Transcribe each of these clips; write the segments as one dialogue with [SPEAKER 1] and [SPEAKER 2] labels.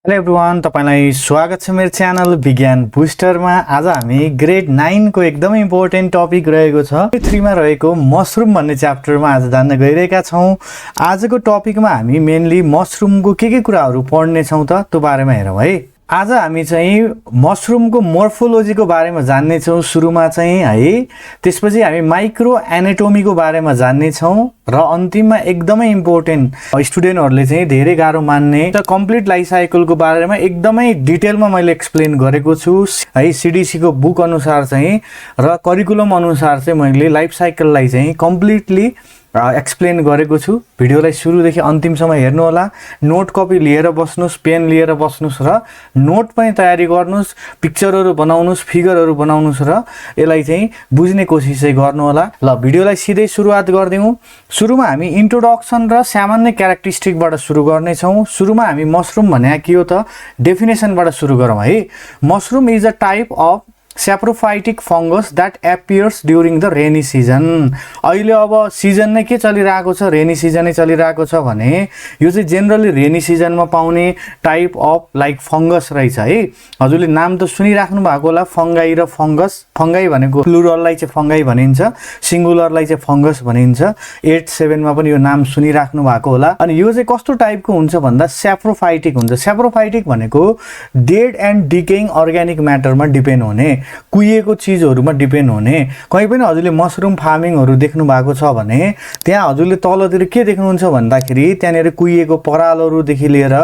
[SPEAKER 1] Hello everyone, तपाईलाई स्वागत छ मेरो च्यानल विज्ञान बुस्टरमा। आज हामी ग्रेड 9 को एकदमै इम्पोर्टेन्ट टपिक रहेको छ 3 मा रहेको मशरुम भन्ने च्याप्टरमा आज जान्न गइरहेका छौं। आजको टपिकमा हामी मेनली मशरुमको के कुराहरू पढ्ने छौं त त्यो बारेमा हेरौं है। आज हामी चाहिँ मशरुमको मोर्फोलोजीको बारेमा जान्ने छौं सुरुमा चाहिँ है। त्यसपछि हामी माइक्रो एनाटोमीको बारेमा जान्ने छौं र अन्तिममा एकदमै इम्पोर्टेन्ट स्टुडेन्टहरुले चाहिँ धेरै गाह्रो मान्ने कम्प्लिट लाइफ साइकलको बारेमा एकदमै डिटेलमा मैले एक्सप्लेन गरेको छु है। सीडीसी को बुक अनुसार चाहिँ र करिकुलम अनुसार चाहिँ मैले लाइफ साइकललाई चाहिँ कम्प्लिटली एक्सप्लेन गरेको छु। भिडियोलाई सुरुदेखि अन्तिमसम्म हेर्नु होला। नोट कपी लिएर बस्नुस्, पेन लिएर बस्नुस् र नोट पनि तयारी गर्नुस्, पिक्चरहरु बनाउनुस्, फिगरहरु बनाउनुस् र यसलाई चाहिँ बुझ्ने कोसिस चाहिँ गर्नु होला। ल भिडियोलाई सिधै सुरुवात गर्दियौं। सुरुमा हामी इन्ट्रोडक्सन र सामान्य क्यारेक्टरिस्टिकबाट सुरु गर्ने छौं। सुरुमा हामी मशरुम भने के हो त डेफिनेसनबाट सुरु गरौँ है। Mushroom is a type of saprophytic fungus that appears during the rainy season। अहिले अब सिजन नै के चलिरहेको छ, रेनी सिजन नै चलिरहेको छ भने यो चाहिँ जनरली रेनी सिजनमा पाउने टाइप अफ लाइक फंगस रहेछ है। हजुरले नाम त सुनिराख्नु भएको होला, फंगाई र फंगस। फंगाई भनेको प्लुरललाई चाहिँ फंगाई भनिन्छ, सिंगुलरलाई चाहिँ फंगस भनिन्छ। 8-7 मा पनि यो नाम सुनिराख्नु भएको होला। अनि यो चाहिँ कस्तो टाइपको हुन्छ भन्दा सैप्रोफाइटिक हुन्छ। सैप्रोफाइटिक भनेको डेड एन्ड डिकेइङ अर्ग्यानिक म्याटरमा डिपेन्ड हुने, कुहिएको चीजहरुमा डिपेन्ड हुने। कहीं पनि हजुरले मशरुम फार्मिङहरु देख्नु भएको छ भने त्यहाँ हजुरले तलतिर के देख्नुहुन्छ भन्दाखेरि त्यहाँनेर कुहिएको परालहरु देखि लिएर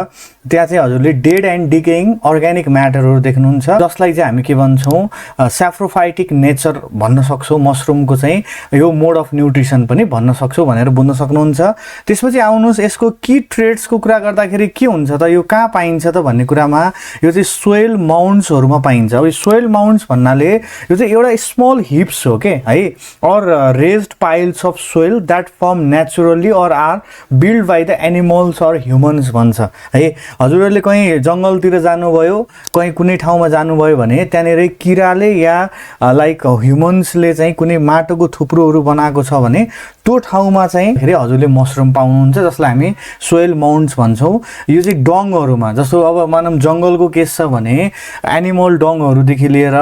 [SPEAKER 1] त्यहाँ चाहिँ हजुरले डेड एन्ड डिकेइङ अर्ग्यानिक म्याटरहरु देख्नुहुन्छ, जसलाई चाहिँ हामी के भन्छौं सैप्रोफाइटिक नेचर भन्न सक्छौं। मशरुमको चाहिँ यो मोड अफ न्यूट्रिसन पनि भन्न सक्छौं भनेर बुझ्न सक्नुहुन्छ। त्यसपछि आउनुस् यसको की ट्रेड्सको कुरा गर्दाखेरि के हुन्छ त, यो कहाँ पाइन्छ त भन्ने कुरामा यो चाहिँ सोइल माउन्ट्सहरुमा पाइन्छ। अब सोइल माउन्ट्स भन्नाले यो चाहिँ एउटा स्मल हिप्स हो के है, और raised piles of soil that form naturally और are build by the animals और ह्युमन्स भन्छ है। हजुरहरुले कहीं जंगलतिर जानुभयो, कहीं कुनै ठाउँमा जानुभयो भने त्यहाँनेर किराले या लाइक ह्युमन्सले चाहिँ कुनै माटोको थुप्रोहरु बनाएको छ भने त्यो ठाउँमा चाहिँ फेरि हजुरले मशरुम पाउनुहुन्छ, जसलाई हामी सोइल माउन्ट्स भन्छौं। यो चाहिँ डङहरुमा, जस्तो अब मानम जंगलको केस छ भने एनिमल डङहरु देखि लिएर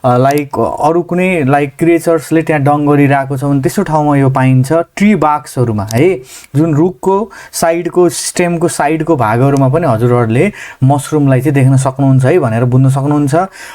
[SPEAKER 1] लाइक अरु कुनै लाइक क्रिएचर्सले त्यहाँ डङ गरिरहेको छ भने त्यस्तो ठाउँमा यो पाइन्छ। ट्री बाक्सहरुमा है, जुन रुखको साइडको स्टेमको साइडको भागहरुमा पनि हजुरहरुले मशरुमलाई चाहिँ देख्न सक्नुहुन्छ है भनेर बुझ्न सक्नुहुन्छ।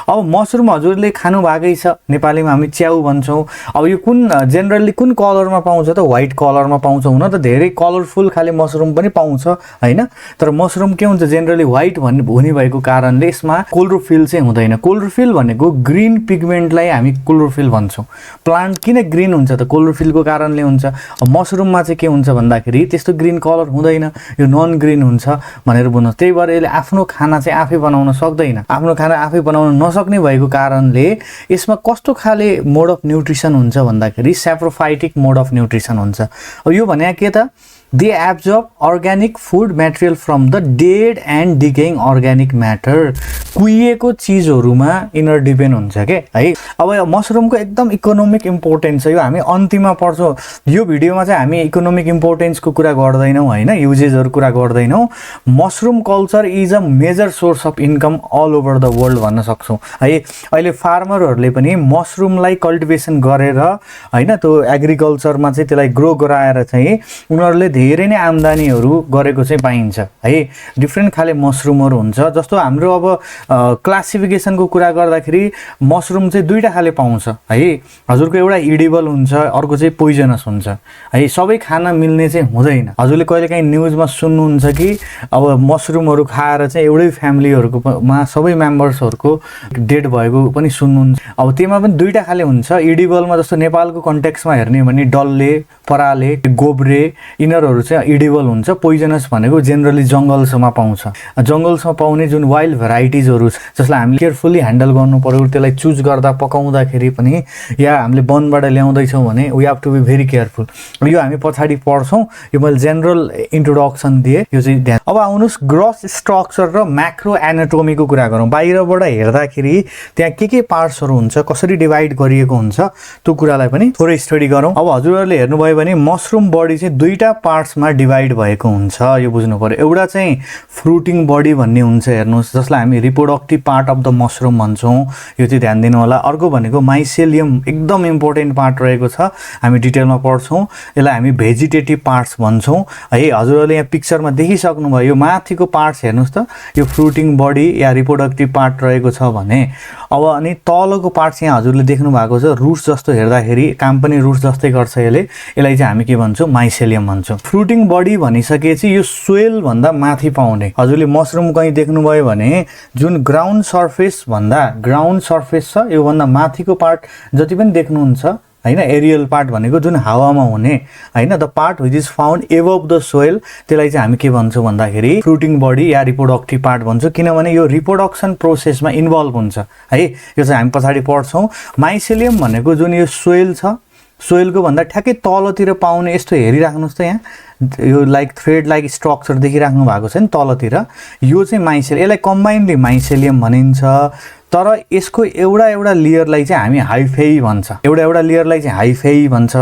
[SPEAKER 1] अब मशरुम हजुरले खानु भएकै छ, नेपालीमा हामी च्याउ भन्छौं। अब यो कुन जनरली कुन कलरमा पाउँछ त, व्हाइट कलरमा पाउँछ। हुन त धेरै कलरफुल खाले मशरुम पनि पाउँछ हैन, तर मशरुम के हुन्छ जनरली व्हाइट हुने भएको कारणले यसमा क्लोरोफिल चाहिँ हुँदैन। क्लोरोफिल भनेको ग्रीन पिगमेन्टलाई हामी क्लोरोफिल भन्छौं। प्लान्ट किन ग्रीन हुन्छ त, क्लोरोफिलको कारणले हुन्छ। मशरुममा चाहिँ के हुन्छ भन्दाखेरि त्यस्तो ग्रीन कलर हुँदैन, यो नन ग्रीन हुन्छ भनेर बुझ्नु। त्यही भएर यसले आफ्नो खाना चाहिँ आफै बनाउन सक्दैन। आफ्नो खाना आफै बनाउन नसक्ने भएको कारणले यसमा कस्तो खाले मोड अफ न्यूट्रिसन हुन्छ भन्दाखेरि सैप्रोफाइटिक मोड अफ न्यूट्रिसन हुन्छ। अब यो भने के त, they absorb organic food material from the dead and decaying organic matter। कुहिएको चीजहरुमा इनर डिपेन्ड हुन्छ के है। अब मशरुमको एकदम इकोनोमिक इम्पोर्टेन्स छ, यो हामी अन्तिममा पढ्छौं। यो भिडियोमा चाहिँ हामी इकोनोमिक इम्पोर्टेन्सको कुरा गर्दैनौं हैन, युजेसहरु कुरा गर्दैनौं। Mushroom culture is a major source of income all over the world भन्न सक्छौं है। अहिले फार्मरहरुले पनि मशरुमलाई कल्टिभेसन गरेर हैन, त्यो एग्रिकल्चरमा चाहिँ त्यसलाई ग्रो गराएर चाहिँ उनीहरुले धेरै नै आम्दानीहरु गरेको चाहिँ पाइन्छ है। डिफरेन्ट खाले मशरुमहरु हुन्छ। जस्तो हाम्रो अब क्लासिफिकेसनको कुरा गर्दाखेरि मशरुम चाहिँ दुईटा खाले पाउँछ है। हजुरको एउटा इडिबल हुन्छ, अर्को चाहिँ पोइजनस हुन्छ है। सबै खाना मिल्ने चाहिँ हुँदैन। हजुरले कहिलेकाहीँ न्यूजमा सुन्नुहुन्छ कि अब मशरुमहरु खाएर चाहिँ एउटै फ्यामिलीहरुको मा सबै मेम्बर्सहरुको डेड भएको पनि सुन्नुहुन्छ। अब त्यसमा पनि दुईटा खाले हुन्छ। इडिबलमा जस्तो नेपालको कन्टेक्स्टमा हेर्ने भने डल्ले, पराले, गोब्रे यिनीहरुहरु चाहिँ इडिबल हुन्छ। पोइजनस भनेको जनरली जंगलसमा पाउँछ। जंगलसमा पाउने जुन वाइल्ड भेराइटिजहरु जसलाई हामीले केयरफुली ह्यान्डल गर्नु पर्यो, त्यसलाई चुज गर्दा पकाउँदाखेरि पनि या हामीले वनबाट ल्याउँदै छौं भने we have to be very careful. यो हामी पछाडी पढ्छौं। यो मैले जनरल इन्ट्रोडक्सन दिए, यो चाहिँ ध्यान। अब आउनुस् ग्रोस स्ट्रक्चर र मैक्रो एनाटोमीको कुरा गरौँ। बाहिरबाट हेर्दाखेरि त्यहाँ के पार्ट्सहरु हुन्छ, कसरी डिवाइड गरिएको हुन्छ, त्यो कुरालाई पनि थोरै स्टडी गरौँ। अब हजुरहरुले हेर्नुभयो भने मशरुम बडी चाहिँ दुईटा पार्ट पार्ट्समा डिभाइड भएको हुन्छ, यो बुझ्नु पर्यो। एउटा चाहिँ फ्रुटिङ बडी भन्ने हुन्छ, हेर्नुहोस्, जसलाई हामी reproductive part of the mushroom भन्छौँ, यो चाहिँ ध्यान दिनु होला। अर्को भनेको माइसेलियम, एकदम इम्पोर्टेन्ट पार्ट रहेको छ, हामी डिटेलमा पढ्छौँ। यसलाई हामी भेजिटेटिभ पार्ट्स भन्छौँ है। हजुरहरूले यहाँ पिक्चरमा देखिसक्नुभयो, यो माथिको पार्ट्स हेर्नुहोस् त, यो फ्रुटिङ बडी या रिप्रोडक्टिभ पार्ट रहेको छ भने, अब अनि तलको पार्ट्स यहाँ हजुरले देख्नु भएको छ, रुट्स जस्तो हेर्दाखेरि काम पनि रुट्स जस्तै गर्छ यसलाई चाहिँ हामी के भन्छौँ, माइसेलियम भन्छौँ। फ्रुटिङ बडी भनिसकेपछि यो सोइल भन्दा माथि पाउने, हजुरले मसरुम कहीँ देख्नुभयो भने जुन ग्राउन्ड सर्फेस छ, यो भन्दा माथिको पार्ट जति पनि देख्नुहुन्छ हैन, एरियल पार्ट भनेको जुन हावामा हुने हैन, the part which is found above the soil, त्यसलाई चाहिँ हामी के भन्छौँ भन्दाखेरि फ्रुटिङ बडी या रिप्रोडक्टिभ पार्ट भन्छौँ, किनभने यो रिप्रोडक्सन प्रोसेसमा इन्भल्भ हुन्छ है। यो चाहिँ हामी पछाडि पढ्छौँ। माइसेलियम भनेको जुन यो सोइल छ, सोइलको भन्दा ठ्याक्कै तलतिर पाउने, यस्तो हेरिराख्नुहोस् त, यहाँ यो लाइक थ्रेड लाइक स्ट्रक्चर देखिराख्नु भएको छ नि तलतिर, यो चाहिँ माइसेलियम, यसलाई कम्बाइन्डली माइसेलियम भनिन्छ। तर यसको एउटा लेयरलाई चाहिँ हामी हाइफेई भन्छ, एउटा लेयरलाई चाहिँ हाइफेई भन्छ,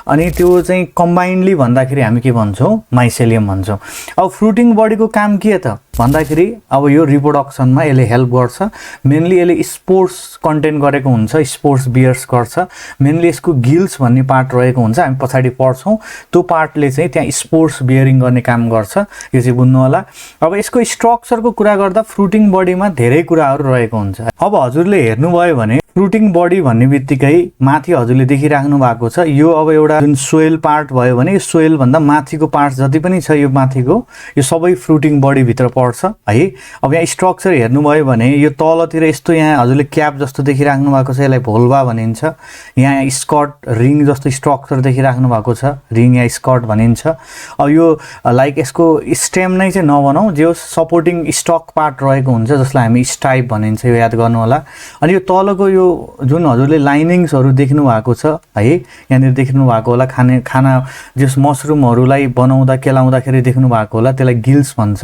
[SPEAKER 1] अनि त्यो चाहिँ कम्बाइन्डली भन्दाखेरि हामी के भन्छौँ, माइसेलियम भन्छौँ। अब फ्रुटिङ बडीको काम के त भन्दाखेरि अब यो रिप्रोडक्सनमा यसले हेल्प गर्छ। मेनली यसले स्पोर्स कन्टेन्ट गरेको हुन्छ, स्पोर्स बियर्स गर्छ। मेनली यसको गिल्स भन्ने पार्ट रहेको हुन्छ, हामी पछाडि पढ्छौँ, त्यो पार्टले चाहिँ त्यहाँ स्पोर्स बियरिङ गर्ने काम गर्छ, यो चाहिँ बुझ्नु होला। अब यसको स्ट्रक्चरको कुरा गर्दा फ्रुटिङ बडीमा धेरै कुराहरू रहेको हुन्छ। अब हजुरले हेर्नुभयो भने फ्रुटिङ बडी भन्ने बित्तिकै माथि हजुरले देखिराख्नु भएको छ, यो अब एउटा जुन सोइल पार्ट भयो भने यो सोइल भन्दा माथिको पार्ट जति पनि छ, यो माथिको यो सबै फ्रुटिङ बडी भित्र पर्छ है। अब यहाँ स्ट्रक्चर हेर्नुभयो भने यो तलतिर यस्तो यहाँ हजुरले क्याप जस्तो देखिराख्नु भएको छ, यसलाई भोल्भा भनिन्छ। यहाँ स्कर्ट रिङ जस्तो स्ट्रक्चर देखिराख्नु भएको छ, रिङ या स्कर्ट भनिन्छ। अब यो लाइक यसको स्टेम नै चाहिँ नभनौँ, जो सपोर्टिङ स्टक पार्ट रहेको हुन्छ, जसलाई हामी स्टाइप भनिन्छ, यो याद गर्नु होला। अनि यो तलको यो जुन हजुरले लाइनिङ्सहरू देख्नु भएको छ है, यहाँनिर देख्नु भएको होला, खाना जस मसरुमहरूलाई बनाउँदा केलाउँदाखेरि देख्नु भएको होला, त्यसलाई गिल्स भन्छ।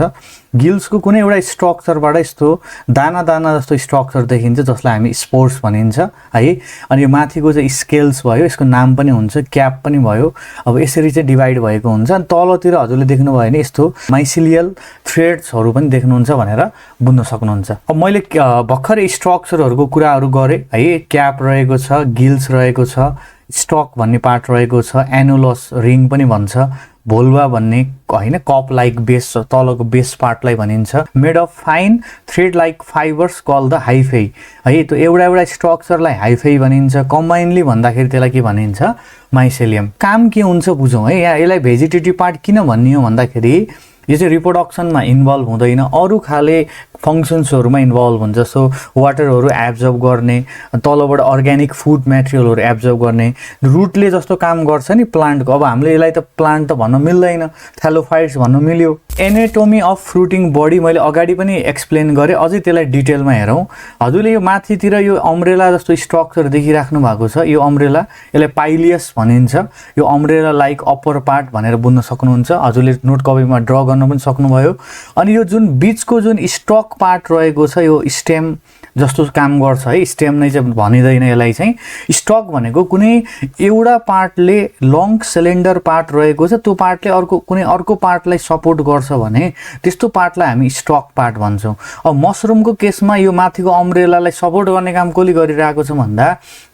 [SPEAKER 1] गिल्सको कुनै एउटा स्ट्रक्चरबाट यस्तो दाना जस्तो स्ट्रक्चर देखिन्छ, जसलाई हामी स्पोर्स भनिन्छ है। अनि यो माथिको चाहिँ स्केल्स भयो, यसको नाम पनि हुन्छ, क्याप पनि भयो। अब यसरी चाहिँ डिभाइड भएको हुन्छ। अनि तलतिर हजुरले देख्नुभयो भने यस्तो माइसिलियल थ्रेड्सहरू पनि देख्नुहुन्छ भनेर बुझ्न सक्नुहुन्छ। अब मैले भर्खरै स्ट्रक्चरहरूको कुराहरू गरेँ है, क्याप रहेको छ, गिल्स रहेको छ, स्टक भन्ने पार्ट रहेको छ, एनुलस रिङ पनि भन्छ, भोल्भा भन्ने हैन कप लाइक बेस, तलको बेस पार्टलाई भनिन्छ, made of fine thread like fibres call the hyphae है। त्यो एउटा स्ट्रक्चरलाई हाइफेई भनिन्छ। कम्बाइन्डली भन्दाखेरि त्यसलाई के भनिन्छ, माइसेलियम। काम के हुन्छ बुझौँ है। यहाँ यसलाई भेजिटेटिभ पार्ट किन भन्ने हो भन्दाखेरि यो चाहिँ रिप्रोडक्सनमा इन्भल्भ हुँदैन, अरू खाले फङ्सन्सहरूमा इन्भल्भ हुन्छ। सो वाटरहरू एब्जर्ब गर्ने, तलबाट अर्ग्यानिक फुड मेटेरियलहरू एब्जर्ब गर्ने, रुटले जस्तो काम गर्छ नि प्लान्टको। अब हामीले यसलाई त प्लान्ट त भन्न मिल्दैन, थ्यालोफाइट्स भन्नु मिल्यो। एनाटोमी अफ फ्रुटिङ बडी मैले अगाडि पनि एक्सप्लेन गरेँ, अझै त्यसलाई डिटेलमा हेरौँ। हजुरले यो माथितिर यो अम्ब्रेला जस्तो स्ट्रक्चर देखिराख्नु भएको छ, यो अम्ब्रेला, यसलाई पाइलियस भनिन्छ। यो अम्ब्रेला लाइक अप्पर पार्ट भनेर बुझ्न सक्नुहुन्छ, हजुरले नोट कपीमा ड्र गर्न पनि सक्नुभयो। अनि यो जुन बिचको जुन स्टक पार्ट रहेको छ, यो स्टेम जस्तो काम गर्छ है। स्टेम नै चाहिँ भनिँदैन यसलाई चाहिँ। स्टक भनेको कुनै एउटा पार्टले लङ सिलिन्डर पार्ट रहेको छ, त्यो पार्टले कुनै अर्को पार्टलाई सपोर्ट गर्छ भने त्यस्तो पार्टलाई हामी स्टक पार्ट भन्छौँ। अब मसरुमको केसमा यो माथिको अम्ब्रेलालाई सपोर्ट गर्ने काम कसले गरिरहेको छ भन्दा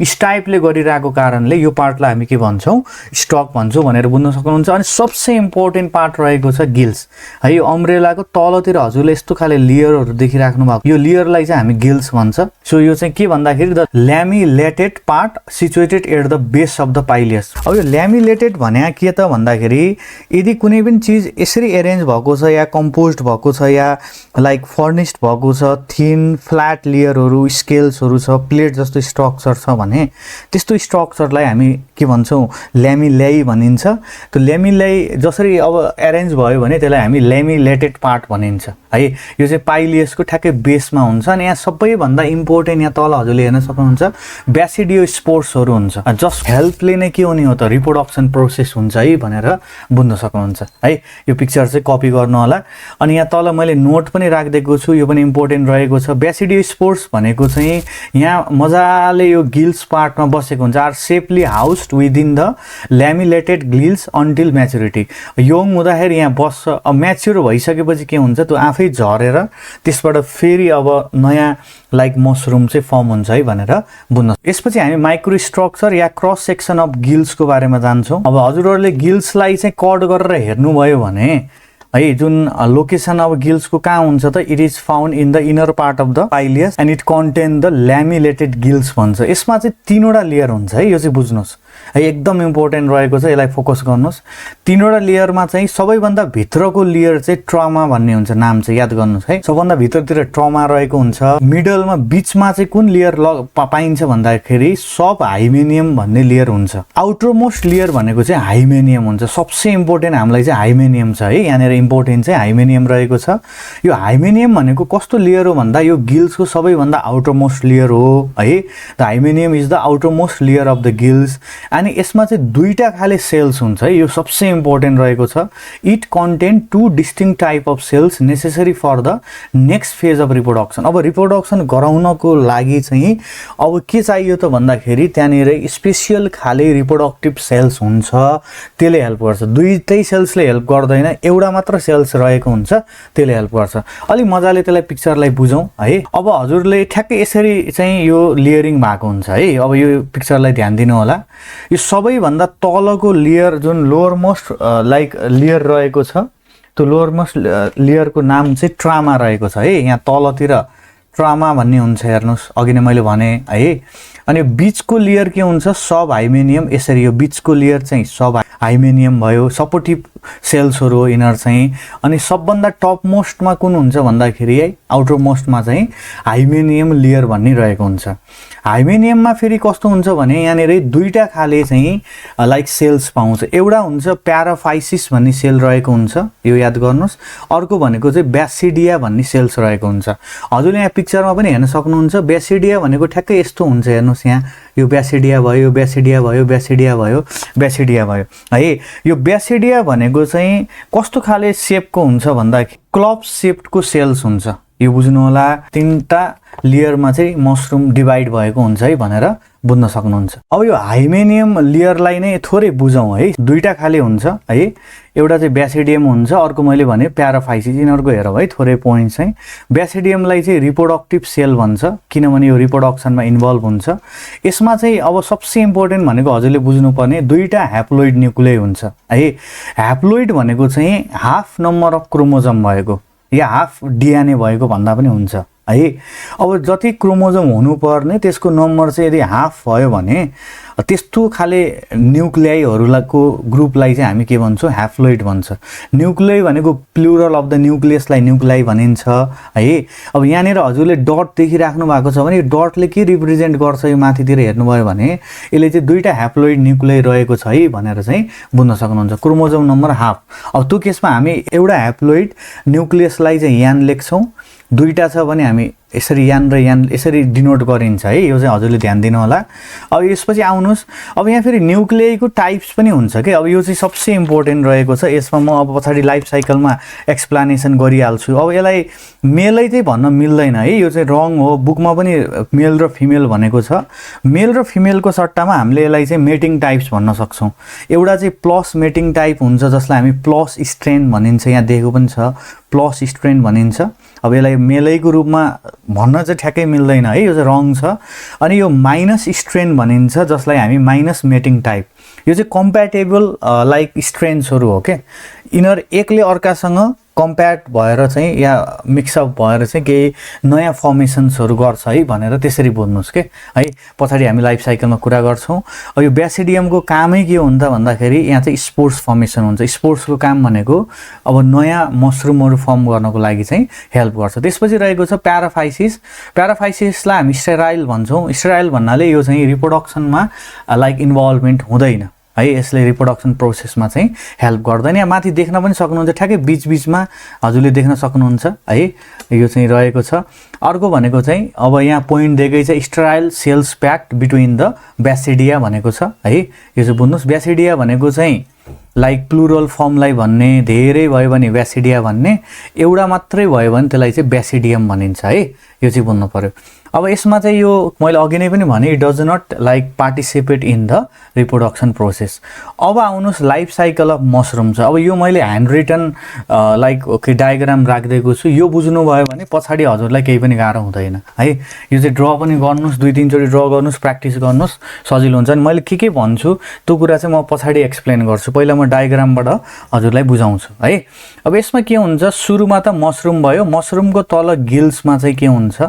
[SPEAKER 1] स्टाइपले गरिरहेको कारणले यो पार्टलाई हामी के भन्छौँ, स्टक भन्छौँ भनेर बुझ्न सक्नुहुन्छ। अनि सबसे इम्पोर्टेन्ट पार्ट रहेको छ गिल्स है। यो अम्ब्रेलाको तलतिर हजुरले यस्तो खाले लेयरहरू देखिराख्नु भएको, यो लेयरलाई चाहिँ हामी गिल्स भन्छ। सो यो चाहिँ के भन्दाखेरि the lamellated part situated at the base of the pileus. अब यो ल्यामिलेटेड भने के त भन्दाखेरि यदि कुनै पनि चिज यसरी एरेन्ज भएको छ या कम्पोज्ड भएको छ या लाइक फर्निस्ड भएको छ, थिन फ्ल्याट लेयरहरू स्केल्सहरू छ, प्लेट जस्तो स्ट्रक्चर छ भने त्यस्तो स्ट्रक्चरलाई हामी के भन्छौँ, ल्यामिलेई भनिन्छ। त्यो ल्यामिलेई जसरी अब एरेन्ज भयो भने त्यसलाई हामी ल्यामिलेटेड पार्ट भनिन्छ है। यो चाहिँ पाइलियसको ठ्याक्कै बेसमा हुन्छ। अनि यहाँ सबै सबैभन्दा इम्पोर्टेन्ट यहाँ तल हजुरले हेर्न सक्नुहुन्छ ब्यासिडियोस्पोर्सहरू हुन्छ, जस्ट हेल्पले नै के हुने हो त रिप्रोडक्सन प्रोसेस हुन्छ है भनेर बुझ्न सक्नुहुन्छ है। यो पिक्चर चाहिँ कपी गर्नु होला। अनि यहाँ तल मैले नोट पनि राखिदिएको छु, यो पनि इम्पोर्टेन्ट रहेको छ। ब्यासिडियोस्पोर्स भनेको चाहिँ यहाँ मजाले यो गिल्स पार्टमा बसेको हुन्छ, are safely housed within the lamellated gills until maturity. Young हुँदाखेरि यहाँ बस्छ, म्याच्योर भइसकेपछि के हुन्छ त्यो आफै झरेर त्यसबाट फेरि अब नयाँ लाइक मसरुम चाहिँ फर्म हुन्छ है भनेर बुझ्न। यसपछि हामी माइक्रो स्ट्रक्चर या क्रस सेक्सन अफ गिल्सको बारेमा जान्छौँ। अब हजुरहरूले गिल्सलाई चाहिँ कट गरेर हेर्नुभयो भने है जुन लोकेसन अब गिल्सको कहाँ हुन्छ त it is found in the inner part of the pileus and it contain the lamellated gills भन्छ। यसमा चाहिँ 3वटा लेयर हुन्छ है, यो चाहिँ बुझ्नुहोस् है, एकदम इम्पोर्टेन्ट रहेको छ, यसलाई फोकस गर्नुहोस्। 3वटा लेयरमा चाहिँ सबैभन्दा भित्रको लेयर चाहिँ ट्रमा भन्ने हुन्छ, नाम चाहिँ याद गर्नुहोस् है। सबभन्दा भित्रतिर ट्रमा रहेको हुन्छ, मिडलमा बिचमा चाहिँ कुन लेयर पाइन्छ भन्दाखेरि सब हाइमेनियम भन्ने लेयर हुन्छ। आउटरमोस्ट लेयर भनेको चाहिँ हाइमेनियम हुन्छ, सबसे इम्पोर्टेन्ट हामीलाई चाहिँ हाइमेनियम छ है, यहाँनिर इम्पोर्टेन्ट चाहिँ हाइमेनियम रहेको छ। यो हाइमेनियम भनेको कस्तो लेयर हो भन्दा यो गिल्सको सबैभन्दा आउटरमोस्ट लेयर हो है। The hymenium is the outermost layer of the gills. अनि यसमा चाहिँ 2टा खाले सेल्स हुन्छ है, यो सबसे इम्पोर्टेन्ट रहेको छ। It contain 2 distinct type of cells necessary for the next phase of reproduction. अब रिप्रोडक्सन गराउनको लागि चाहिँ अब के चाहियो त भन्दाखेरि त्यहाँनिर स्पेसियल खाले रिप्रोडक्टिभ सेल्स हुन्छ, त्यसले हेल्प गर्छ। 2टै सेल्सले हेल्प गर्दैन, एउटा मात्र सेल्स रहेको हुन्छ त्यसले हेल्प गर्छ। अलि मजाले त्यसलाई पिक्चरलाई बुझौँ है। अब हजुरले ठ्याक्कै यसरी चाहिँ यो लेयरिङ भएको हुन्छ है। अब यो पिक्चरलाई ध्यान दिनु होला। यो सबैभन्दा तलको लेयर जुन लोवर मोस्ट लाइक लेयर रहेको छ त्यो लोवर मोस्ट लेयरको नाम चाहिँ ट्रामा रहेको छ है। यहाँ तलतिर ट्रामा भन्ने हुन्छ, हेर्नुहोस् अघि नै मैले भने है। अनि बिचको लेयर के हुन्छ सब हाइमेनियम, यसरी यो बिचको लेयर चाहिँ सब हाइमेनियम भयो, सपोर्टिभ सेल्सहरू हो यिनीहरू चाहिँ। अनि सबभन्दा टप मोस्टमा कुन हुन्छ भन्दाखेरि है आउटर मोस्टमा चाहिँ हाइमेनियम लेयर भन्ने रहेको हुन्छ। हाइमेनियममा फेरि कस्तो हुन्छ भने यहाँनिर 2टा खाले चाहिँ लाइक सेल्स पाउँछ। एउटा हुन्छ प्याराफाइसिस भन्ने सेल रहेको हुन्छ, यो याद गर्नुहोस्। अर्को भनेको चाहिँ ब्यासिडिया भन्ने सेल्स रहेको हुन्छ। हजुरले यहाँ पिक्चरमा पनि हेर्न सक्नुहुन्छ, ब्यासिडिया भनेको ठ्याक्कै यस्तो हुन्छ, हेर्नुहोस् यहाँ यो ब्यासिडिया भयो, ब्यासिडिया भयो, ब्यासिडिया भयो, ब्यासिडिया भयो है। यो ब्यासिडिया भनेको चाहिँ कस्तो खाले सेपको हुन्छ भन्दा क्लब सेप्डको सेल्स हुन्छ, यो बुझ्नु होला। 3टा लेयरमा चाहिँ मसरुम डिभाइड भएको हुन्छ है भनेर बुझ्न सक्नुहुन्छ। अब यो हाइमेनियम लेयरलाई नै थोरै बुझौँ है। 2टा खाले हुन्छ है, एउटा चाहिँ ब्यासिडियम हुन्छ, अर्को मैले भने प्याराफाइसिस। यिनीहरूको हेरौँ है थोरै पोइन्ट चाहिँ। ब्यासिडियमलाई चाहिँ रिप्रोडक्टिभ सेल भन्छ किनभने यो रिप्रोडक्सनमा इन्भल्भ हुन्छ। यसमा चाहिँ अब सबसे इम्पोर्टेन्ट भनेको हजुरले बुझ्नुपर्ने 2टा ह्याप्लोइड न्युक्लियस हुन्छ है। ह्याप्लोइड भनेको चाहिँ हाफ नम्बर अफ क्रोमोजोम भएको या हाफ डिएनए भएको भन्दा पनि हुन्छ है। अब जति क्रोमोजोम हुनुपर्ने त्यसको नम्बर चाहिँ यदि हाफ भयो भने त्यस्तो खाले न्युक्लियाइहरूको ग्रुपलाई चाहिँ हामी के भन्छौँ ह्याप्लोइड भन्छ। न्युक्लियाइ भनेको प्लुरल अफ द न्युक्लियसलाई न्युक्लियाइ भनिन्छ है। अब यहाँनिर हजुरले डट देखिराख्नु भएको छ भने यो डटले के रिप्रेजेन्ट गर्छ यो माथितिर हेर्नुभयो भने यसले चाहिँ 2टा ह्याप्लोइड न्युक्लियाइ रहेको छ है भनेर चाहिँ बुझ्न सक्नुहुन्छ। Chromosome number half. अब त्यो केसमा हामी एउटा ह्याप्लोइड न्युक्लियसलाई चाहिँ यान लेख्छौँ, 2टा छ भने हामी यसरी यान र यान यसरी डिनोट गरिन्छ है। यो चाहिँ हजुरले ध्यान दिनु होला। अब यसपछि आउनुहोस्, अब यहाँ फेरि न्युक्लियाइको टाइप्स पनि हुन्छ कि। अब यो चाहिँ सबसे इम्पोर्टेन्ट रहेको छ। यसमा म अब पछाडि लाइफ साइकलमा एक्सप्लानेसन गरिहाल्छु। अब यसलाई मेलै चाहिँ भन्न मिल्दैन है, यो चाहिँ रङ हो। बुकमा पनि मेल र फिमेल भनेको छ। मेल र फिमेलको सट्टामा हामीले यसलाई चाहिँ मेटिङ टाइप्स भन्न सक्छौँ। एउटा चाहिँ प्लस मेटिङ टाइप हुन्छ जसलाई हामी प्लस स्ट्रेन भनिन्छ, यहाँ देखेको पनि छ प्लस स्ट्रेन भनिन्छ। अब यसलाई मेलैको रूपमा भन्न चाहिँ ठ्याक्कै मिल्दैन है, यो चाहिँ रङ छ। अनि यो माइनस स्ट्रेन भनिन्छ जसलाई हामी माइनस मेटिङ टाइप। यो चाहिँ कम्प्याटेबल लाइक स्ट्रेन्सहरू हो के। यिनीहरू एकले अर्कासँग कम्प्याट भएर चाहिँ या मिक्सअप भएर चाहिँ केही नयाँ फर्मेसन्सहरू गर्छ है भनेर त्यसरी बुझ्नुहोस् के है। पछाडि हामी लाइफ साइकलमा कुरा गर्छौँ। अब यो ब्यासिडियमको कामै के हुन्छ भन्दाखेरि यहाँ चाहिँ स्पोर्स फर्मेसन हुन्छ। स्पोर्सको काम भनेको अब नयाँ मसरुमहरू फर्म गर्नको लागि चाहिँ हेल्प गर्छ। त्यसपछि रहेको छ प्याराफाइसिस। प्याराफाइसिसलाई हामी स्टेराइल भन्छौँ। स्टेराइल भन्नाले यो चाहिँ रिप्रोडक्सनमा लाइक इन्भल्भमेन्ट हुँदैन है यसले रिप्रोडक्सन प्रोसेसमा चाहिँ हेल्प गर्दैन। यहाँ माथि देख्न पनि सक्नुहुन्छ ठ्याक्कै बीचमा हजुरले देख्न सक्नुहुन्छ है यो चाहिँ रहेको छ। अर्को भनेको चाहिँ अब यहाँ पोइन्ट दिएकै छ sterile cells packed between the basidia भनेको छ है। यो चाहिँ बुझ्नुहोस् ब्यासिडिया भनेको चाहिँ लाइक प्लुरल फर्मलाई भन्ने धेरै भयो भने ब्यासिडिया भन्ने, एउटा मात्रै भयो भने त्यसलाई चाहिँ ब्यासिडियम भनिन्छ है। यो चाहिँ बुझ्नु पर्यो। अब यसमा चाहिँ यो मैले अघि नै पनि भने it does not like participate in the reproduction process. अब आउनुहोस् लाइफ साइकल अफ मसरुम छ। अब यो मैले ह्यान्ड रिटन लाइक डायग्राम राखिदिएको छु, यो बुझ्नुभयो भने पछाडि हजुरलाई केही पनि गाह्रो हुँदैन है। यो चाहिँ ड्र पनि गर्नुहोस्, 2-3 चोटि ड्र गर्नुहोस्, प्र्याक्टिस गर्नुहोस्, सजिलो हुन्छ। अनि मैले के भन्छु त्यो कुरा चाहिँ म पछाडि एक्सप्लेन गर्छु, पहिला म डायग्रामबाट हजुरलाई बुझाउँछु है। अब यसमा के हुन्छ, सुरुमा त मसरुम भयो, मसरुमको तल गिल्समा चाहिँ के हुन्छ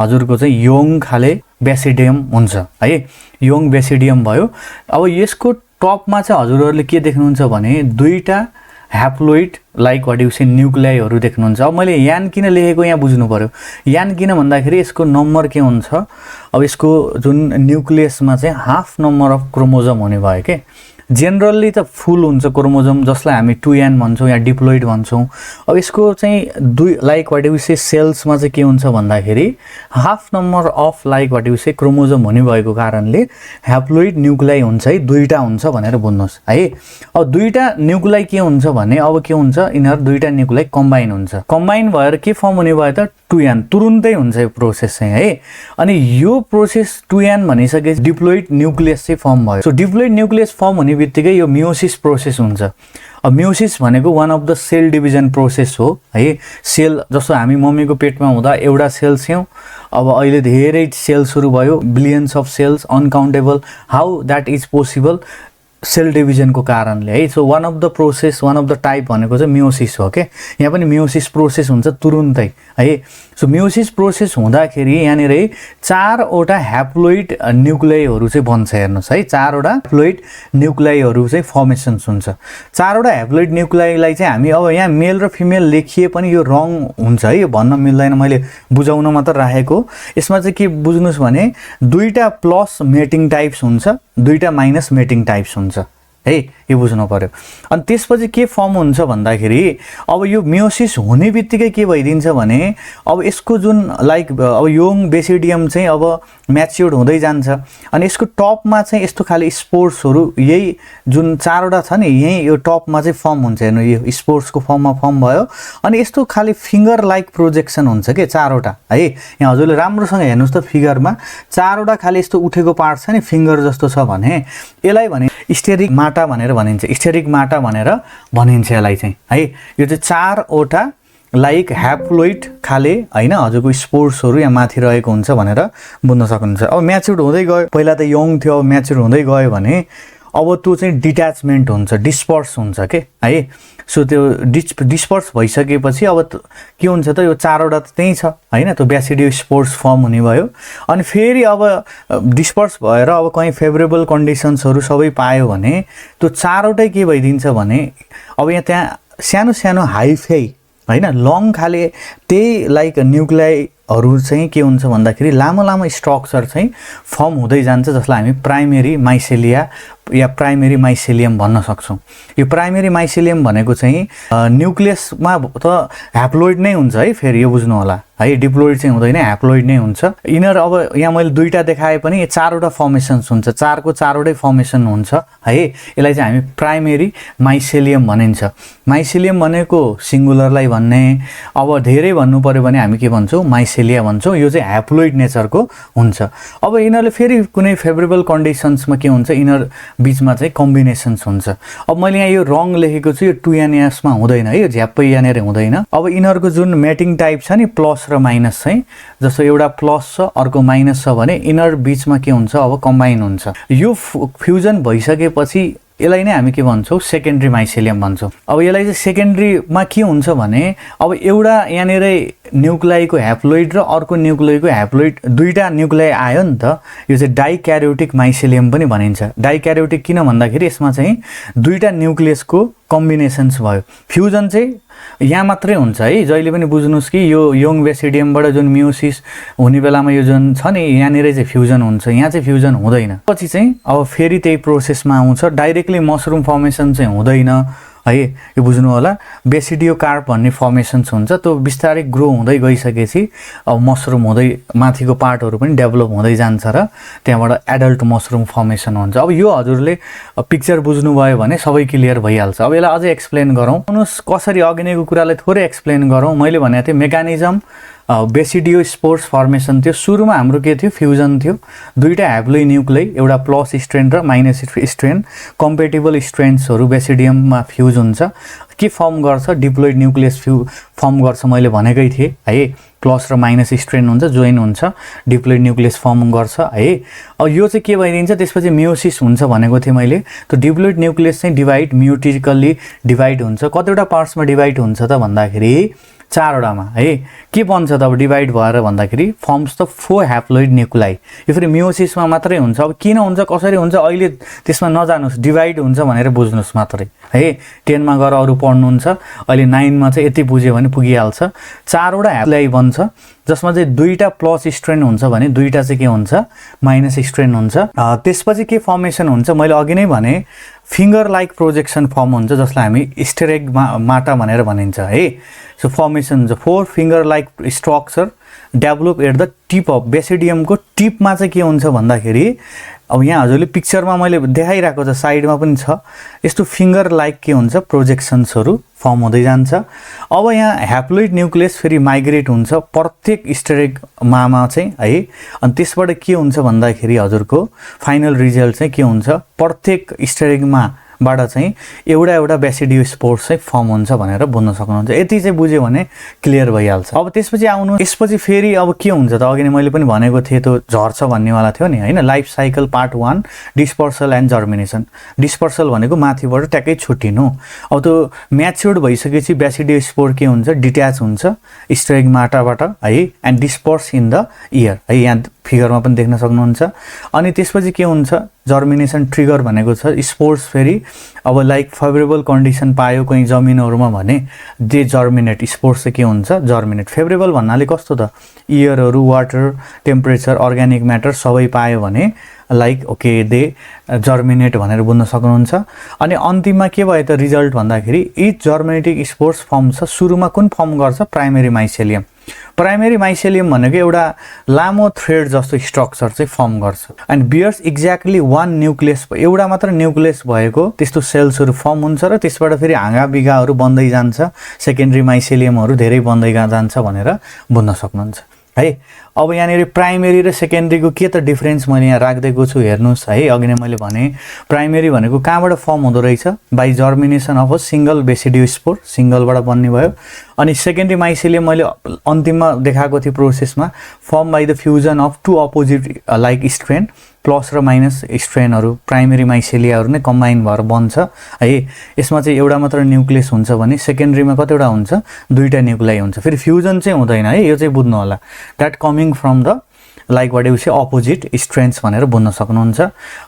[SPEAKER 1] हजुरको चाहिँ योङ खाले ब्यासिडियम हुन्छ है। योङ ब्यासिडियम भयो। अब यसको टपमा चाहिँ हजुरहरूले के देख्नुहुन्छ भने दुईटा ह्याप्लोइड लाइक वाट यु से न्युक्लियाइहरू देख्नुहुन्छ। अब मैले यान किन लेखेको यहाँ बुझ्नु पर्यो। यान किन भन्दाखेरि यसको नम्बर के हुन्छ, अब यसको जुन न्युक्लियसमा चाहिँ हाफ नम्बर अफ क्रोमोजोम हुने भयो के। जेनरली त फुल हुन्छ क्रोमोजोम जसलाई हामी 2n भन्छौँ या डिप्लोइड भन्छौँ। अब यसको चाहिँ दुई लाइक वाट यु से सेल्समा चाहिँ के हुन्छ भन्दाखेरि half number of like what you say chromosome हुने भएको कारणले ह्याप्लोइड न्युक्लियाइ हुन्छ है, दुईटा हुन्छ भनेर बुझ्नुहोस् है। अब दुईटा न्युक्लियाइ के हुन्छ भने अब के हुन्छ, यिनीहरू दुईटा न्युक्लियाइ कम्बाइन हुन्छ। कम्बाइन भएर के फर्म हुने भयो त 2n, तुरुन्तै हुन्छ यो प्रोसेस चाहिँ है। अनि यो प्रोसेस 2n भनिसकेपछि डिप्लोइड न्युक्लियस चाहिँ फर्म भयो। सो डिप्लोइड न्युक्लियस फर्म हुने बित्तिकै यो मियोसिस प्रोसेस हुन्छ। अब मियोसिस भनेको one of the cell division process हो है। सेल जस्तो हामी मम्मीको पेटमा हुँदा एउटा सेल थियौँ, अब अहिले धेरै सेल्सहरू भयो, billions of cells, uncountable. How that is possible, cell डिभिजनको कारणले है। So one of the process, one of the type भनेको चाहिँ मियोसिस हो के। यहाँ पनि मियोसिस प्रोसेस हुन्छ तुरुन्तै है। सो मियोसिस प्रोसेस हुँदाखेरि यहाँनिर 4वटा ह्याप्लोइड न्युक्लियाइहरू चाहिँ बन्छ हेर्नुहोस् है। 4वटा ह्याप्लोइड न्युक्लियाइहरू चाहिँ फर्मेसन्स हुन्छ। 4वटा ह्याप्लोइड न्युक्लियाइलाई चाहिँ हामी अब यहाँ मेल र फिमेल लेखिए पनि यो रङ हुन्छ है, यो भन्न मिल्दैन, मैले बुझाउन मात्र राखेको। यसमा चाहिँ के बुझ्नुहोस् भने दुईटा प्लस मेटिङ टाइप्स हुन्छ, दुईटा माइनस मेटिङ टाइप्स हुन्छ है, यो बुझ्नु पर्यो। अनि त्यसपछि के फर्म हुन्छ भन्दाखेरि अब यो मियोसिस हुने बित्तिकै के भइदिन्छ भने अब यसको जुन लाइक अब योङ बेसिडियम चाहिँ अब म्याच्योर्ड हुँदै जान्छ। अनि यसको टपमा चाहिँ यस्तो खाले स्पोर्ट्सहरू यही जुन 4वटा छ नि यही यो टपमा चाहिँ फर्म हुन्छ। हेर्नु यो स्पोर्ट्सको फर्ममा फर्म भयो। अनि यस्तो खाले फिङ्गर लाइक प्रोजेक्सन हुन्छ के 4वटा है। यहाँ हजुरले राम्रोसँग हेर्नुहोस् त फिगरमा 4वटा खाले यस्तो उठेको पार्ट छ नि फिङ्गर जस्तो छ भने यसलाई भने स्टेरिक माटा भनेर भनिन्छ, स्टेरिक माटा भनेर भनिन्छ यसलाई चाहिँ है। यो चाहिँ 4वटा लाइक ह्याप्लोइड खाले होइन हजुरको स्पोर्ट्सहरू यहाँ माथि रहेको हुन्छ भनेर बुझ्न सक्नुहुन्छ। अब म्याच्योर्ड हुँदै गयो, पहिला त यङ थियो, अब म्याच्योर्ड हुँदै गयो भने अब त्यो चाहिँ डिट्याचमेन्ट हुन्छ, डिस्पर्स हुन्छ के है। सो त्यो डिस्पर्स भइसकेपछि अब के हुन्छ त यो 4वटा त त्यही छ होइन, त्यो ब्यासिडियो स्पोर्ट्स फर्म हुने भयो। अनि फेरि अब डिस्पर्स भएर अब कहीँ फेभरेबल कन्डिसन्सहरू सबै पायो भने त्यो 4वटै के भइदिन्छ भने अब यहाँ त्यहाँ सानो सानो हाइफाई होइन लङ खाले त्यही लाइक न्युक्लियाइहरू चाहिँ के हुन्छ भन्दाखेरि लामो लामो स्ट्रक्चर चाहिँ फर्म हुँदै जान्छ, जसलाई हामी प्राइमेरी माइसेलिया या प्राइमेरी माइसेलियम भन्न सक्छौँ। यो प्राइमेरी माइसेलियम भनेको चाहिँ न्युक्लियसमा त ह्याप्लोइड नै हुन्छ है, फेरि यो बुझ्नु होला है, डिप्लोइड चाहिँ हुँदैन, ह्याप्लोइड नै हुन्छ। यिनीहरू अब यहाँ मैले दुईटा देखाए पनि 4वटा फर्मेसन्स हुन्छ, 4को 4वटै फर्मेसन हुन्छ है। यसलाई चाहिँ हामी प्राइमेरी माइसेलियम भनिन्छ। माइसेलियम भनेको सिङ्गुलरलाई भन्ने, अब धेरै भन्नु पऱ्यो भने हामी के भन्छौँ माइसेलिया भन्छौँ। यो चाहिँ ह्याप्लोइड नेचरको हुन्छ। अब यिनीहरूले फेरि कुनै फेभरेबल कन्डिसन्समा के हुन्छ यिनीहरू बिचमा चाहिँ कम्बिनेसन्स हुन्छ। अब मैले यहाँ यो रङ लेखेको छु, यो 2n यसमा हुँदैन है, यो झ्याप्पै यहाँनिर हुँदैन। अब यिनीहरूको जुन मेटिङ टाइप छ नि प्लस र माइनस चाहिँ, जस्तो एउटा प्लस छ अर्को माइनस छ भने यिनीहरू बिचमा के हुन्छ अब कम्बाइन हुन्छ। यो फ्युजन भइसकेपछि यसलाई नै हामी के भन्छौँ सेकेन्ड्री माइसेलियम भन्छौँ। अब यसलाई चाहिँ सेकेन्ड्रीमा के हुन्छ भने अब एउटा यहाँनिर न्युक्लियाइको ह्याप्लोइड र अर्को न्युक्लियाइको ह्याप्लोइड दुईटा न्युक्लियाइ आयो नि त, यो चाहिँ डाइक्यारियोटिक माइसेलियम पनि भनिन्छ। डाइक्यारियोटिक किन भन्दाखेरि यसमा चाहिँ दुईटा न्युक्लियसको कम्बिनेसन्स भयो, फ्युजन चाहिँ यहाँ मात्रै हुन्छ है। जहिले पनि बुझ्नुहोस् कि यो यङ बेसिडियमबाट जुन मियोसिस हुने बेलामा यो जुन छ नि यहाँनिर चाहिँ फ्युजन हुन्छ, यहाँ चाहिँ फ्युजन हुँदैन। पछि चाहिँ अब फेरि त्यही प्रोसेसमा आउँछ, डाइरेक्टली मसरुम फर्मेसन चाहिँ हुँदैन है, यो बुझ्नु होला। बेसिडियो कार्प भन्ने फर्मेसन्स हुन्छ, त्यो बिस्तारै ग्रो हुँदै गइसकेपछि अब मसरुम हुँदै माथिको पार्टहरू पनि डेभलप हुँदै जान्छ र त्यहाँबाट एडल्ट मसरुम फर्मेसन हुन्छ। अब यो हजुरले पिक्चर बुझ्नुभयो भने सबै क्लियर भइहाल्छ। अब यसलाई अझै एक्सप्लेन गरौँ, कसरी अघि नैको कुरालाई थोरै एक्सप्लेन गरौँ। मैले भनेको थिएँ मेकानिजम बेसिडियो स्पोर्स फर्मेसन थियो। सुरुमा हाम्रो के थियो, फ्युजन थियो, दुईवटा ह्याप्लोइ न्युक्लियै, एउटा प्लस स्ट्रेन र माइनस स्ट्रेन, कम्पेटेबल स्ट्रेन्ड्सहरू बेसिडियममा फ्युज हुन्छ। के फर्म गर्छ, डिप्लोइड न्युक्लियस फर्म गर्छ, मैले भनेकै थिएँ है। प्लस र माइनस स्ट्रेन हुन्छ, जोइन हुन्छ, डिप्लोइड न्युक्लियस फर्म गर्छ है। अब यो चाहिँ के भइदिन्छ, त्यसपछि मियोसिस हुन्छ भनेको थिएँ मैले। त्यो डिप्लोइड न्युक्लियस चाहिँ डिभाइड म्युटिकल्ली डिभाइड हुन्छ। कतिवटा पार्ट्समा डिभाइड हुन्छ त भन्दाखेरि 4वटामा है। के बन्छ त अब डिभाइड भएर भन्दाखेरि फर्म्स द 4 ह्याप्लोइड न्युक्लाई। यो फेरि मियोसिसमा मात्रै हुन्छ। अब किन हुन्छ, कसरी हुन्छ, अहिले त्यसमा नजानुहोस्, डिभाइड हुन्छ भनेर बुझ्नुहोस् मात्रै है। 10मा गएर अरू पढ्नुहुन्छ, अहिले 9मा चाहिँ यति बुझ्यो भने पुगिहाल्छ। 4वटा ह्याप्लोइ बन्छ, जसमा चाहिँ 2टा प्लस स्ट्रेन हुन्छ भने 2टा चाहिँ के हुन्छ, माइनस स्ट्रेन हुन्छ। त्यसपछि के फर्मेसन हुन्छ, मैले अघि नै भने फिङ्गर लाइक प्रोजेक्सन फर्म हुन्छ, जसलाई हामी स्टेरेग माटा भनेर भनिन्छ है। सो फर्मेसन हुन्छ 4 finger like structure develop at the tip of बेसिडियमको टिपमा चाहिँ के हुन्छ भन्दाखेरि, अब यहाँ हजुरले पिक्चरमा मैले देखाइरहेको छ, साइडमा पनि छ, यस्तो फिङ्गर लाइक के हुन्छ प्रोजेक्सन्सहरू फर्म हुँदै जान्छ। अब यहाँ ह्याप्लोइड न्युक्लियस फेरि माइग्रेट हुन्छ प्रत्येक स्टेरेगमा चाहिँ है। अनि त्यसबाट के हुन्छ भन्दाखेरि हजुरको फाइनल रिजल्ट चाहिँ के हुन्छ, प्रत्येक स्टेरेगमाबाट चाहिँ एउटा बेसिडियो स्पोर्स चाहिँ फर्म हुन्छ भनेर बुझ्न सक्नुहुन्छ। यति चाहिँ बुझ्यो भने क्लियर भइहाल्छ। अब त्यसपछि आउनु, यसपछि फेरि अब के हुन्छ त, अघि नै मैले पनि भनेको थिएँ त्यो झर्छ भन्नेवाला थियो नि होइन। Life cycle part 1 dispersal and germination. Dispersal भनेको माथिबाट ट्याक्कै छुट्टिनु। अब त्यो म्याच्योर्ड भइसकेपछि बेसिडियो स्पोर के हुन्छ, डिट्याच हुन्छ स्टेरेग माटाबाट है, and disperse in the air है, यहाँ फिगरमा पनि देख्न सक्नुहुन्छ। अनि त्यसपछि के हुन्छ, जर्मिनेसन ट्रिगर भनेको छ स्पोर्स फेरि अब लाइक फेभरेबल कन्डिसन पायो कहीँ जमिनहरूमा भने दे जर्मिनेट, स्पोर्स चाहिँ के हुन्छ, जर्मिनेट। फेभरेबल भन्नाले कस्तो त, एयरहरू, वाटर, टेम्परेचर, अर्ग्यानिक म्याटर सबै पायो भने लाइक ओके दे जर्मिनेट भनेर बुझ्न सक्नुहुन्छ। अनि अन्तिममा के भयो त रिजल्ट भन्दाखेरि, इच जर्मिनेटिङ स्पोर्स फर्म छ। सुरुमा कुन फर्म गर्छ, प्राइमेरी माइसेलियम। प्राइमेरी माइसेलियम भनेको एउटा लामो थ्रेड जस्तो स्ट्रक्चर चाहिँ फर्म गर्छ। एन्ड बियर्स एक्ज्याक्टली 1 न्युक्लियस, एउटा मात्र न्युक्लियस भएको त्यस्तो सेल्सहरू फर्म हुन्छ र त्यसबाट फेरि हाँगा बिगाहरू बन्दै जान्छ, सेकेन्डरी माइसेलियमहरू धेरै बन्दै जान्छ भनेर बुझ्न सक्नुहुन्छ है। अब यहाँनिर प्राइमेरी र सेकेन्डरीको के त डिफ्रेन्स मैले यहाँ राखिदिएको छु हेर्नुहोस् है। अघि नै मैले भने प्राइमेरी भनेको कहाँबाट फर्म हुँदो रहेछ, by germination of a single basidiospore, सिङ्गलबाट बन्ने भयो। अनि सेकेन्डरी माइसेलियम मैले अन्तिममा देखाएको थिएँ प्रोसेसमा, form by the fusion of 2 opposite like strain, plus र माइनस स्ट्रेनहरू प्राइमेरी माइसेलियाहरू नै कम्बाइन भएर बन्छ है। यसमा चाहिँ एउटा मात्र न्युक्लियस हुन्छ भने सेकेन्डरीमा कतिवटा हुन्छ, 2टा न्युक्लियाई हुन्छ। फेरि फ्युजन चाहिँ हुँदैन है, यो चाहिँ बुझ्नु होला। That coming from the like what you say opposite strengths भनेर बुझ्न सक्नुहुन्छ।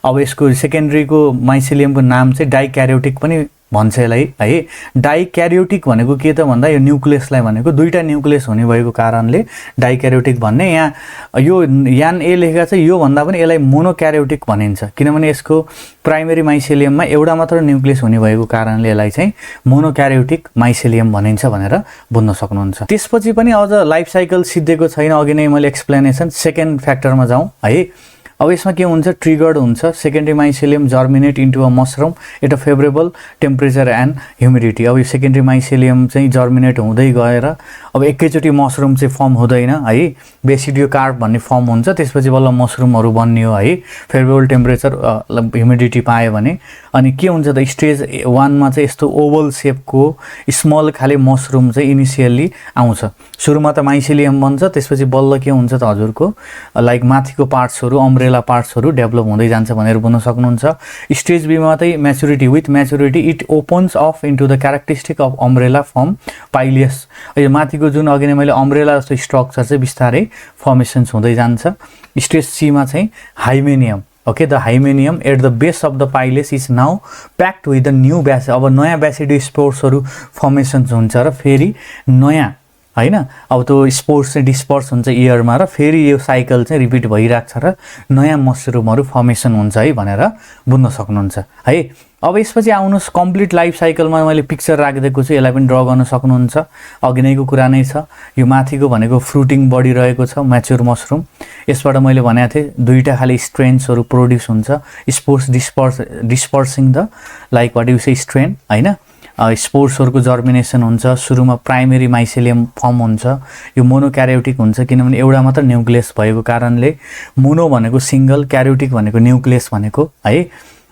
[SPEAKER 1] अब यसको सेकेन्डरीको माइसेलियमको नाम चाहिँ डाइक्यारियोटिक पनि भन्छ यसलाई है। डाइक्यारियोटिक भनेको के त भन्दा, यो न्युक्लियसलाई भनेको 2टा न्युक्लियस हुने भएको कारणले डाइक्यारियोटिक भन्ने। यहाँ यो यान ए लेखेका छ, यो भन्दा पनि यसलाई मोनोक्यारियोटिक भनिन्छ, किनभने यसको प्राइमेरी माइसेलियममा एउटा मात्र न्युक्लियस हुने भएको कारणले यसलाई चाहिँ मोनोक्यारियोटिक माइसेलियम भनिन्छ भनेर बुझ्न सक्नुहुन्छ। त्यसपछि पनि अझ लाइफ साइकल सिद्धिएको छैन, अघि नै मैले एक्सप्लेनेसन सेकेन्ड फ्याक्टरमा जाउँ है। अब यसमा के हुन्छ, ट्रिगर्ड हुन्छ secondary mycelium germinate into a mushroom at a favourable temperature and humidity. अब यो सेकेन्डरी माइसेलियम चाहिँ जर्मिनेट हुँदै गएर अब एकैचोटि मसरुम चाहिँ फर्म हुँदैन है, बेसिडियो कार्प भन्ने फर्म हुन्छ, त्यसपछि बल्ल मसरुमहरू बन्ने हो है, फेभरेबल टेम्परेचर ह्युमिडिटी पायो भने। अनि के हुन्छ त, स्टेज 1मा चाहिँ यस्तो ओभल सेपको स्मल खाले मसरुम चाहिँ इनिसियल्ली आउँछ। सुरुमा त माइसेलियम बन्छ, त्यसपछि बल्ल के हुन्छ त हजुरको लाइक माथिको पार्ट्सहरू, अम्ब्रेला पार्ट्सहरू डेभलप हुँदै जान्छ भनेर बुझ्न सक्नुहुन्छ। स्टेज बीमा चाहिँ maturity, with maturity it opens of into the characteristic of umbrella form पाइलियस। यो माथिको जुन अघि नै मैले अम्ब्रेला जस्तो स्ट्रक्चर चाहिँ बिस्तारै फर्मेसन्स हुँदै जान्छ। स्टेज सीमा चाहिँ hymenium okay the hymenium at the base of the pileus is now packed with the new ब्यास अब नयाँ ब्यासिडी स्पोर्ट्सहरू फर्मेसन्स हुन्छ र फेरि नयाँ हैन अब त्यो स्पोर्ट्स चाहिँ डिस्पर्स हुन्छ इयरमा र फेरि यो साइकल चाहिँ रिपिट भइरहेको छ र नयाँ मसरुमहरू फर्मेसन हुन्छ है भनेर बुझ्न सक्नुहुन्छ है। अब यसपछि आउनुहोस् कम्प्लिट लाइफ साइकलमा मैले पिक्चर राखिदिएको छु, यसलाई पनि ड्र गर्न सक्नुहुन्छ। अघि नैको कुरा नै छ, यो माथिको भनेको फ्रुटिङ बडी रहेको छ म्याच्योर मसरुम। यसबाट मैले भनेको थिएँ दुईवटा खालि स्ट्रेन्सहरू प्रोड्युस हुन्छ, spores dispersing the like what you say strain हैन। स्पोर्ट्सहरूको जर्मिनेसन हुन्छ, सुरुमा प्राइमेरी माइसेलियम फर्म हुन्छ, यो मोनोक्यारियोटिक हुन्छ किनभने एउटा मात्र न्युक्लियस भएको कारणले। मोनो भनेको सिङ्गल, क्यारियोटिक भनेको न्युक्लियस भनेको है।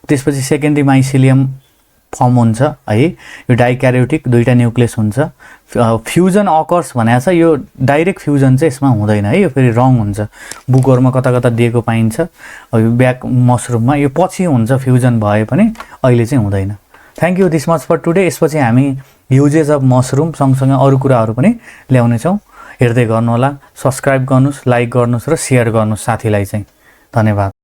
[SPEAKER 1] त्यसपछि सेकेन्डरी माइसेलियम फर्म हुन्छ है, यो डाइक्यारियोटिक दुईवटा न्युक्लियस हुन्छ। फ्युजन अकर्स भनेको छ, यो डाइरेक्ट फ्युजन चाहिँ यसमा हुँदैन है, यो फेरि रङ हुन्छ, बुकहरूमा कता कता दिएको पाइन्छ। अब यो ब्याक मसरुममा यो पछि हुन्छ फ्युजन भए पनि अहिले चाहिँ हुँदैन। Thank you this much for today. यसपछि हामी युजेस अफ मसरुम सँगसँगै अरू कुराहरू पनि ल्याउनेछौँ। हेर्दै गर्नुहोला, सब्सक्राइब गर्नुहोस्, लाइक गर्नुहोस् र सेयर गर्नुहोस् साथीलाई चाहिँ। धन्यवाद।